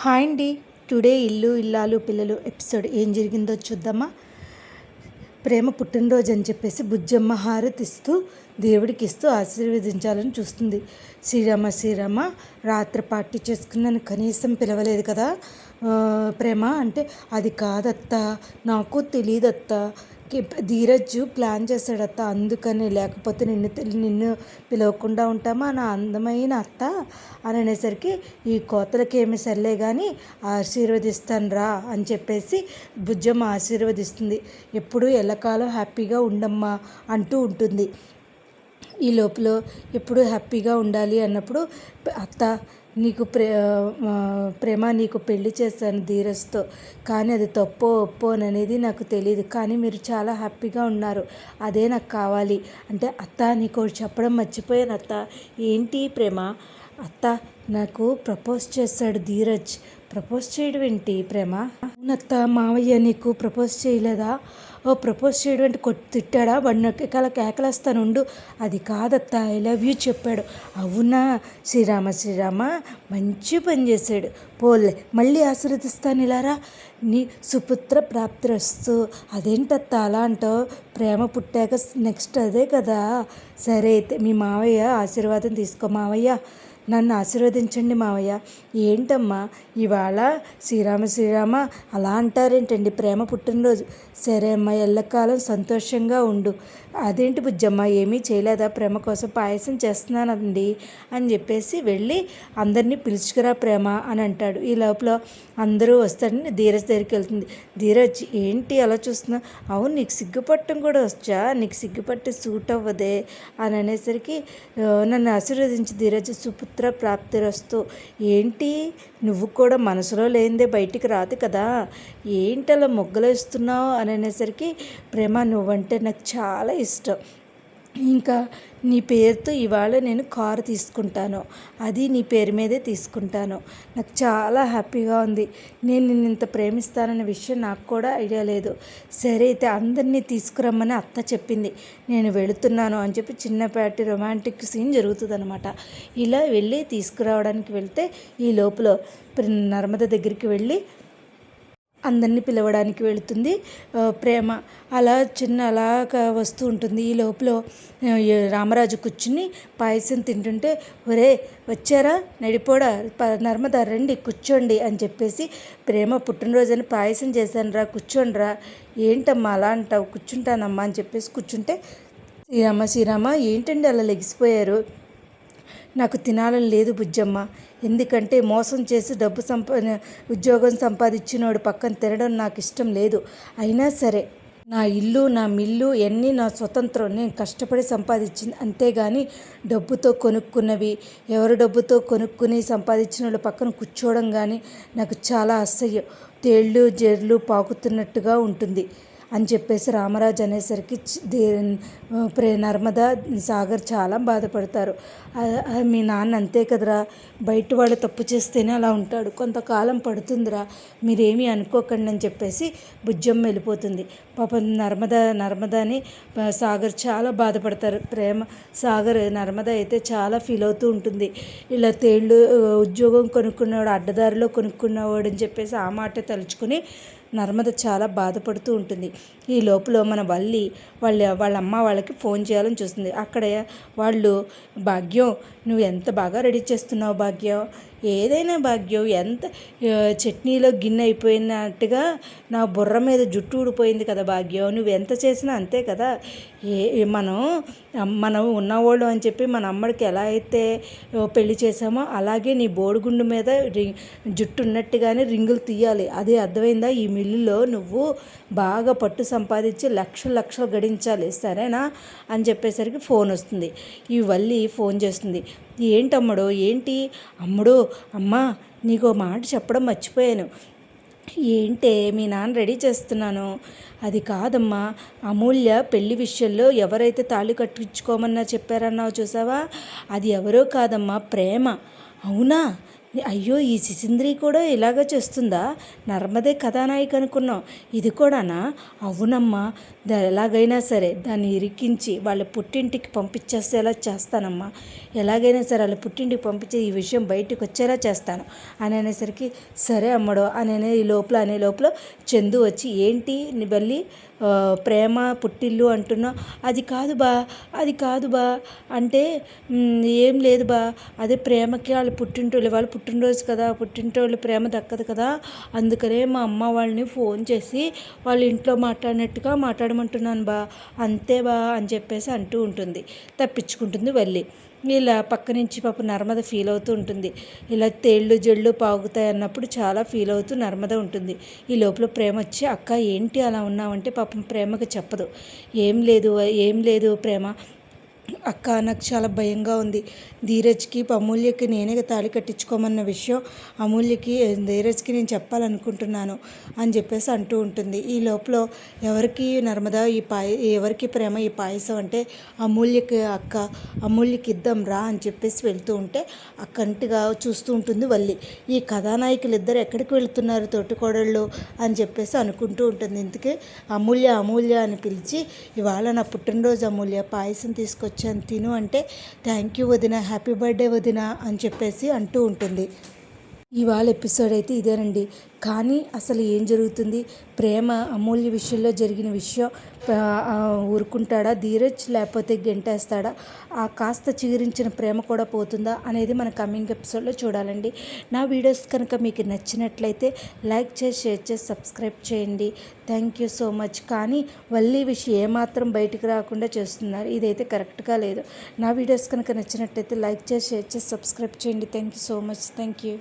Hi అండి. Today ఇల్లు ఇల్లాలు పిల్లలు ఎపిసోడ్ ఏం జరిగిందో చూద్దామా. ప్రేమ పుట్టినరోజు అని చెప్పేసి బుజ్జమ్మ హారతిస్తూ దేవుడికి ఇస్తూ ఆశీర్వదించాలని చూస్తుంది. శ్రీరామ రాత్రి పార్టీ చేసుకున్నాను, కనీసం పిలవలేదు కదా ప్రేమ అంటే, అది కాదత్త, నాకు తెలియదత్త, ధీరజ్ ప్లాన్ చేశాడత్త, అందుకని, లేకపోతే నిన్ను పిలవకుండా ఉంటామా నా అందమైన అత్త అని అనేసరికి, ఈ కోతలకి ఏమి సర్లే కానీ ఆశీర్వదిస్తాను రా అని చెప్పేసి బుజ్జమ్మ ఆశీర్వదిస్తుంది. ఎప్పుడు ఎల్లకాలం హ్యాపీగా ఉండమ్మా అంటూ ఉంటుంది. ఈ లోపల ఎప్పుడు హ్యాపీగా ఉండాలి అన్నప్పుడు, అత్త నీకు ప్రేమ నీకు పెళ్లి చేశాను ధీరజ్తో, కానీ అది తప్పో ఒప్పో అనేది నాకు తెలియదు, కానీ మీరు చాలా హ్యాపీగా ఉన్నారు, అదే నాకు కావాలి అంటే, అత్త నీకు చెప్పడం మర్చిపోయాను అత్త. ఏంటి ప్రేమ? అత్త నాకు ప్రపోజ్ చేశాడు ధీరజ్. ప్రపోజ్ చేయడం ఏంటి ప్రేమ? అవునత్త, మావయ్య నీకు ప్రపోజ్ చేయలేదా? ఓ ప్రపోజ్ చేయడం అంటే తిట్టాడా? వాడిని కేకలేస్తాను ఉండు. అది కాదత్త, ఐ లవ్ యూ చెప్పాడు. అవునా? శ్రీరామ మంచి పని చేశాడు. పోలే మళ్ళీ ఆశీర్వదిస్తాను ఇలారా. నీ సుపుత్ర ప్రాప్తిరస్తు. అదేంటత్త అలా అంటావు? ప్రేమ పుట్టాక నెక్స్ట్ అదే కదా. సరే అయితే మీ మావయ్య ఆశీర్వాదం తీసుకో. మావయ్య నన్ను ఆశీర్వదించండి మావయ్య. ఏంటమ్మా ఇవాళ శ్రీరామ అలా అంటారేంటండి? ప్రేమ పుట్టినరోజు. సరే అమ్మ, ఎల్లకాలం సంతోషంగా ఉండు. అదేంటి బుజ్జమ్మ ఏమీ చేయలేదా? ప్రేమ కోసం పాయసం చేస్తున్నానండి అని చెప్పేసి వెళ్ళి అందరినీ పిలుచుకురా ప్రేమ అని అంటాడు. ఈ లోపల అందరూ వస్తారని ధీరజ్ దగ్గరికి వెళ్తుంది. ధీరజ్ ఏంటి అలా చూస్తున్నా? అవును, నీకు సిగ్గుపట్టం కూడా వచ్చా? నీకు సిగ్గుపట్టి సూట్ అవ్వదే అని అనేసరికి, నన్ను ఆశీర్వదించి ధీరజ్, సుపుత్ర ప్రాప్తిరస్తు. ఏంటి నువ్వు కూడా మనసులో లేనిదే బయటికి రాదు కదా, ఏంటలా మొగ్గలేస్తున్నావు అని అనేసరికి, ప్రేమ నువ్వంటే నాకు చాలా ఇష్టం, ఇంకా నీ పేరుతో ఇవాళ నేను కారు తీసుకుంటాను, అది నీ పేరు మీదే తీసుకుంటాను, నాకు చాలా హ్యాపీగా ఉంది. నేను నిన్ను ఇంత ప్రేమిస్తానన్న విషయం నాకు కూడా ఐడియా లేదు. సరే అయితే అందరినీ తీసుకురమ్మని అత్త చెప్పింది, నేను వెళుతున్నాను అని చెప్పి చిన్నపాటి రొమాంటిక్ సీన్ జరుగుతుంది అనమాట. ఇలా వెళ్ళి తీసుకురావడానికి వెళ్తే, ఈ లోపల నర్మద దగ్గరికి వెళ్ళి అందరినీ పిలవడానికి వెళుతుంది ప్రేమ. అలా అలాగా వస్తూ ఉంటుంది. ఈ లోపల రామరాజు కూర్చుని పాయసం తింటుంటే, ఒరే వచ్చారా నడిపోడా, నర్మద రండి కూర్చోండి అని చెప్పేసి, ప్రేమ పుట్టినరోజని పాయసం చేశాను రా, కూర్చోండి రా. ఏంటమ్మా అలా అంటావు? కూర్చుంటానమ్మా అని చెప్పేసి కూర్చుంటే, శ్రీరామ ఏంటండి అలా లెగిసిపోయారు? నాకు తినాలని లేదు బుజ్జమ్మ, ఎందుకంటే మోసం చేసి ఉద్యోగం సంపాదించినోడు పక్కన తినడం నాకు ఇష్టం లేదు. అయినా సరే నా ఇల్లు నా మిల్లు అన్నీ నా స్వతంత్రం, నేను కష్టపడి సంపాదించింది, అంతేగాని డబ్బుతో కొనుక్కున్నవి, ఎవరు డబ్బుతో కొనుక్కుని సంపాదించిన వాళ్ళు పక్కన కూర్చోవడం కానీ నాకు చాలా అసహ్యం, తేళ్ళు జెర్లు పాకుతున్నట్టుగా ఉంటుంది అని చెప్పేసి రామరాజు అనేసరికి నర్మద సాగర్ చాలా బాధపడతారు. మీ నాన్న అంతే కదరా, బయట వాళ్ళు తప్పు చేస్తేనే అలా ఉంటాడు, కొంతకాలం పడుతుందిరా, మీరేమీ అనుకోకండి అని చెప్పేసి బుజ్జమ్మ వెళ్ళిపోతుంది. పాపం నర్మదని సాగర్ చాలా బాధపడతారు. సాగర్ నర్మద అయితే చాలా ఫీల్ అవుతూ ఉంటుంది. ఇలా తేళ్ళు ఉద్యోగం కొనుక్కున్నవాడు అడ్డదారిలో కొనుక్కున్నవాడు అని చెప్పేసి ఆ మాట తలుచుకొని నర్మద చాలా బాధపడుతూ ఉంటుంది. ఈ లోపల మన వల్లి వాళ్ళ అమ్మ వాళ్ళకి ఫోన్ చేయాలని చూస్తుంది. అక్కడ వాళ్ళు, భాగ్యం నువ్వు ఎంత బాగా రెడీ చేస్తున్నావు భాగ్యం, ఏదైనా భాగ్యం, ఎంత చట్నీలో గిన్నె అయిపోయినట్టుగా నా బుర్ర మీద జుట్టు ఊడిపోయింది కదా భాగ్యం, నువ్వు ఎంత చేసినా అంతే కదా, మనం ఉన్నవాళ్ళు అని చెప్పి మన అమ్మడికి ఎలా అయితే పెళ్లి చేసామో అలాగే నీ బోడిగుండు మీద జుట్టు ఉన్నట్టుగానే రింగులు తీయాలి, అదే అర్థమైందా? ఈ మిల్లులో నువ్వు బాగా పట్టు సంపాదించి లక్షలు గడించాలి, సరేనా అని చెప్పేసరికి ఫోన్ వస్తుంది. ఈ వల్లి ఫోన్ చేస్తుంది. ఏంటమ్ముడు ఏంటి? అమ్ముడు అమ్మా నీకు మాట చెప్పడం మర్చిపోయాను. ఏంటే? మీ నాన్న రెడీ చేస్తున్నాను. అది కాదమ్మా, అమూల్య పెళ్లి విషయంలో ఎవరైతే తాళి కట్టించుకోమన్నా చెప్పారన్నావు చూసావా, అది ఎవరో కాదమ్మా, ప్రేమ. అవునా? అయ్యో ఈ శిశింద్రి కూడా ఇలాగ చేస్తుందా, నర్మదే కథానాయిక అనుకున్నాం, ఇది కూడానా, అవునమ్మా, ఎలాగైనా సరే దాన్ని ఇరికించి వాళ్ళ పుట్టింటికి పంపించేసేలా చేస్తానమ్మా, ఎలాగైనా సరే వాళ్ళ పుట్టింటికి పంపించి ఈ విషయం బయటకు వచ్చేలా చేస్తాను అని అనేసరికి సరే అమ్మడో అనే లోపల చందు వచ్చి ఏంటి వెళ్ళి ప్రేమ పుట్టిల్లు అంటున్నావు, అది కాదు బా అంటే ఏం లేదు బా, అదే ప్రేమకి వాళ్ళ పుట్టినరోజు కదా, పుట్టింటోళ్ళు ప్రేమ దక్కదు కదా, అందుకనే మా అమ్మ వాళ్ళని ఫోన్ చేసి వాళ్ళ ఇంట్లో మాట్లాడినట్టుగా మాట్లాడమంటున్నాను బా, అంతే బా అని చెప్పేసి అంటూ ఉంటుంది, తప్పించుకుంటుంది వెళ్ళి. ఇలా పక్క నుంచి పాప నర్మద ఫీల్ అవుతూ ఉంటుంది. ఇలా తేళ్ళు జళ్ళు పాగుతాయి అన్నప్పుడు చాలా ఫీల్ అవుతూ నర్మద ఉంటుంది. ఈ లోపల ప్రేమ వచ్చి అక్క ఏంటి అలా ఉన్నావంటే పాపం ప్రేమకు చెప్పదు. ఏం లేదు ప్రేమ అక్క, నాకు చాలా భయంగా ఉంది. ధీరజ్కి అమూల్యకి నేనే తాళి కట్టించుకోమన్న విషయం ధీరజ్కి నేను చెప్పాలనుకుంటున్నాను అని చెప్పేసి అంటూ ఉంటుంది. ఈ లోపల ఎవరికి ప్రేమ ఈ పాయసం అంటే అమూల్యకి అక్క, అమూల్యకి ఇద్దాం రా అని చెప్పేసి వెళ్తూ ఉంటే అక్కంటిగా చూస్తూ ఉంటుంది వల్లి. ఈ కథానాయకులు ఇద్దరు ఎక్కడికి వెళ్తున్నారు తోటికోడళ్ళు అని చెప్పేసి అనుకుంటూ ఉంటుంది. ఇందుకే అమూల్య అని పిలిచి ఇవాళ నా పుట్టినరోజు అమూల్య, పాయసం తీసుకొచ్చాను తిను అంటే థ్యాంక్ యూ వదిన, హ్యాపీ బర్త్డే వదిన అని చెప్పేసి అంటూ ఉంటుంది. ఇవాళ ఎపిసోడ్ అయితే ఇదేనండి. కానీ అసలు ఏం జరుగుతుంది, ప్రేమ అమూల్య విషయంలో జరిగిన విషయం ఊరుకుంటాడా ధీరజ్, లేకపోతే గెంటేస్తాడా, ఆ కాస్త చిగురించిన ప్రేమ కూడా పోతుందా అనేది మన కమింగ్ ఎపిసోడ్లో చూడాలండి. నా వీడియోస్ కనుక మీకు నచ్చినట్లయితే లైక్ చేసి షేర్ చేసి సబ్స్క్రైబ్ చేయండి. Thank you so much. కానీ వల్లి విషయం ఏమాత్రం బయటికి రాకుండా చేస్తున్నారు, ఇదైతే కరెక్ట్గా లేదు. నా వీడియోస్ కనుక నచ్చినట్లయితే లైక్ చేసి షేర్ చేసి సబ్స్క్రైబ్ చేయండి. Thank you so much. Thank you.